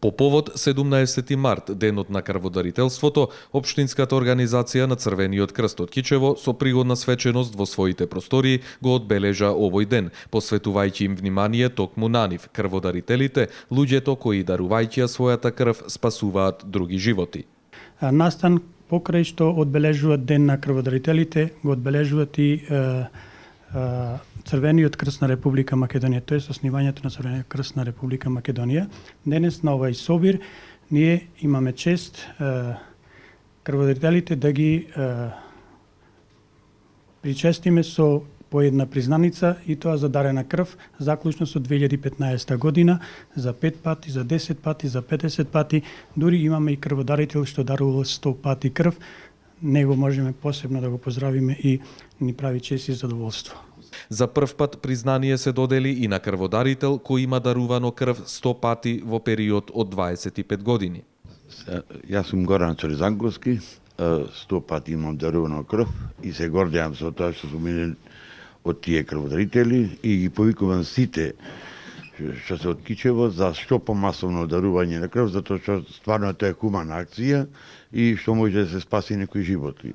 По повод 17 март, денот на крводарителството, Општинската организација на Црвениот крст од Кичево со пригодна свеченост во своите простории го одбележа овој ден, посветувајќи им внимание токму на нив, крводарителите, луѓето кои дарувајќи ја својата крв спасуваат други животи. Настан покрај што одбележуваат ден на крводарителите, го одбележуваат и Црвениот крст на Република Македонија, тоест основањето на Црвениот крст на Република Македонија. Денес на овој собир ние имаме чест крводарителите да ги причестиме со по една признаница и тоа за дарена крв, заклучно со 2015 година, за 5 пати, за 10 пати, за 50 пати, дури имаме и крводарител што дарувал 100 пати крв. Него можеме посебно да го поздравиме и ни прави чест и задоволство. За прв пат признание се додели и на крводарител кој има дарувано крв 100 пати во период од 25 години. Јас сум Горан Цоризанковски, 100 пати имам дарувано крв и се гордеам со тоа што сум еден од тие крводарители и ги повикувам сите што се од Кичево за што помасовно дарување на крв, затоа што стварно тоа е хумана акција и што може да се спаси некои животи.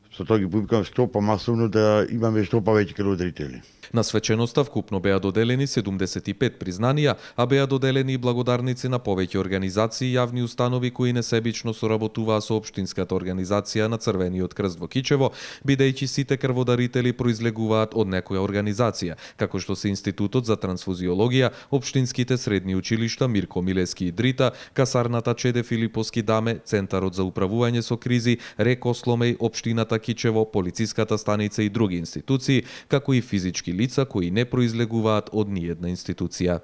Со тоа ги повикувам што помасовно да имаме што повеќе крводарители. На свеченоста вкупно беа доделени 75 признанија, а беа доделени и благодарници на повеќе организации и јавни установи кои несебично соработуваа со Општинската организација на Црвениот крст во Кичево, бидејќи сите крводарители произлегуваат од некоја организација, како што се Институтот за трансфузиологија, Општинските средни училишта Мирко Милески и Дрита, Касарната Чеде Филиповски даме, Центарот за управување со кризи, РЕК Осломеј, Општината Кичево, Полициската станица и други институции, како и физички лица кои не произлегуваат од ниедна институција.